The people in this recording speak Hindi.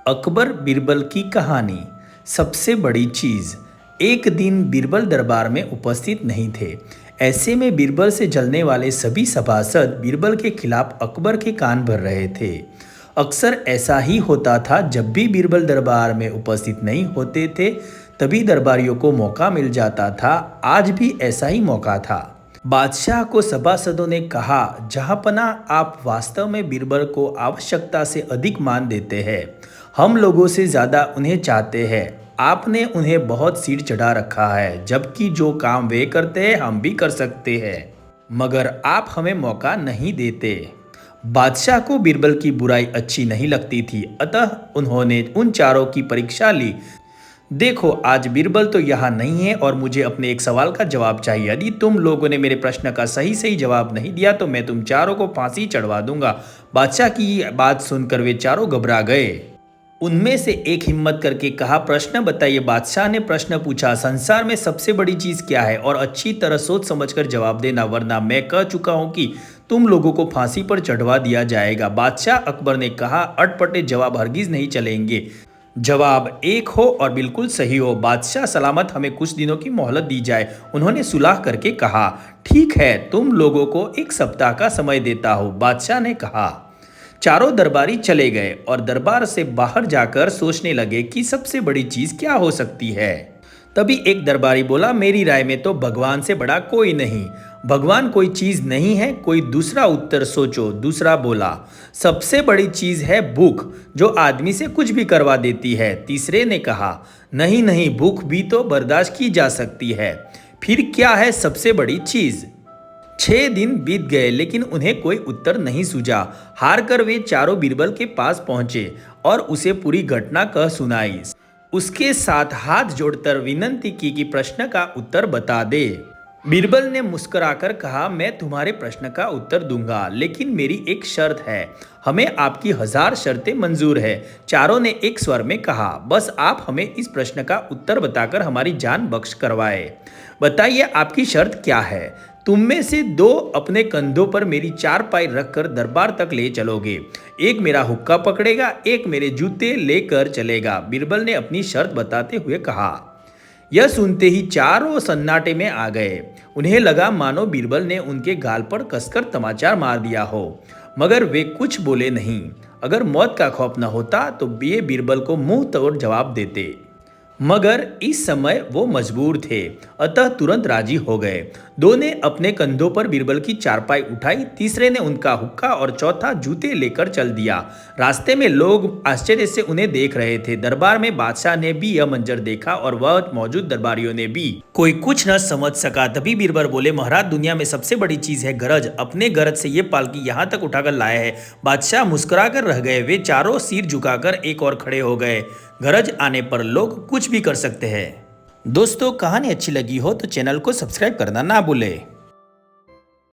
अकबर बीरबल की कहानी। सबसे बड़ी चीज। एक दिन बीरबल दरबार में उपस्थित नहीं थे। ऐसे में बीरबल से जलने वाले सभी सभासद बीरबल के खिलाफ अकबर के कान भर रहे थे। अक्सर ऐसा ही होता था, जब भी बीरबल दरबार में उपस्थित नहीं होते थे तभी दरबारियों को मौका मिल जाता था। आज भी ऐसा ही मौका था। बादशाह को सभासदों ने कहा, जहाँपना आप वास्तव में बीरबल को आवश्यकता से अधिक मान देते हैं। हम लोगों से ज़्यादा उन्हें चाहते हैं। आपने उन्हें बहुत सिर चढ़ा रखा है, जबकि जो काम वे करते हैं हम भी कर सकते हैं, मगर आप हमें मौका नहीं देते। बादशाह को बीरबल की बुराई अच्छी नहीं लगती थी, अतः उन्होंने उन चारों की परीक्षा ली। देखो, आज बीरबल तो यहाँ नहीं है और मुझे अपने एक सवाल का जवाब चाहिए। यदि तुम लोगों ने मेरे प्रश्न का सही सही जवाब नहीं दिया तो मैं तुम चारों को फांसी चढ़वा दूंगा। बादशाह की बात सुनकर वे चारों घबरा गए। उनमें से एक हिम्मत करके कहा, प्रश्न बताइए। बादशाह ने प्रश्न पूछा, संसार में सबसे बड़ी चीज क्या है? और अच्छी तरह सोच समझकर जवाब देना, वरना मैं कह चुका हूं कि तुम लोगों को फांसी पर चढ़वा दिया जाएगा। बादशाह अकबर ने कहा, अटपटे जवाब हरगिज नहीं चलेंगे। जवाब एक हो और बिल्कुल सही हो। बादशाह सलामत, हमें कुछ दिनों की मोहलत दी जाए। उन्होंने सुलह करके कहा, ठीक है, तुम लोगों को एक सप्ताह का समय देता हूँ। बादशाह ने कहा। चारों दरबारी चले गए और दरबार से बाहर जाकर सोचने लगे कि सबसे बड़ी चीज क्या हो सकती है। तभी एक दरबारी बोला, मेरी राय में तो भगवान से बड़ा कोई नहीं। भगवान कोई चीज नहीं है। कोई दूसरा उत्तर सोचो। दूसरा बोला, सबसे बड़ी चीज है भूख, जो आदमी से कुछ भी करवा देती है। तीसरे ने कहा, नहीं नहीं, भूख भी तो बर्दाश्त की जा सकती है। फिर क्या है सबसे बड़ी चीज? 6 दिन बीत गए लेकिन उन्हें कोई उत्तर नहीं सूझा। हार कर वे चारों बीरबल के पास पहुंचे और उसे पूरी घटना कह सुनाई। उसके साथ हाथ जोड़कर विनती की कि प्रश्न का उत्तर बता दे। बीरबल ने मुस्कुराकर कहा, मैं तुम्हारे प्रश्न का उत्तर दूंगा, लेकिन मेरी एक शर्त है। हमें आपकी 1000 शर्तें मंजूर है। चारों ने एक स्वर में कहा, बस आप हमें इस प्रश्न का उत्तर बताकर हमारी जान बख्श करवाए। बताइए, आपकी शर्त क्या है? तुम में से 2 अपने कंधों पर मेरी 4 पाई रखकर दरबार तक ले चलोगे। एक मेरा हुक्का पकड़ेगा, एक मेरे जूते लेकर चलेगा। बीरबल ने अपनी शर्त बताते हुए कहा। यह सुनते ही चारों सन्नाटे में आ गए। उन्हें लगा मानो बीरबल ने उनके गाल पर कसकर तमाचा मार दिया हो, मगर वे कुछ बोले नहीं। अगर मौत का खौफ न होता तो ये बीरबल को मुंह तोड़ जवाब देते, मगर इस समय वो मजबूर थे, अतः तुरंत राजी हो गए। 2 ने अपने कंधों पर बीरबल की चारपाई उठाई, तीसरे ने उनका हुक्का और चौथा जूते लेकर चल दिया। रास्ते में लोग आश्चर्य से उन्हें देख रहे थे। दरबार में बादशाह ने भी यह मंजर देखा और वह मौजूद दरबारियों ने भी। कोई कुछ न समझ सका। तभी बीरबल बोले, महाराज, दुनिया में सबसे बड़ी चीज है गरज। अपने गरज से ये पालकी यहाँ तक उठाकर लाए है। बादशाह मुस्कुरा कर रह गए। वे चारों सिर झुकाकर एक और खड़े हो गए। गरज आने पर लोग कुछ भी कर सकते हैं। दोस्तों, कहानी अच्छी लगी हो तो चैनल को सब्सक्राइब करना ना भूलें।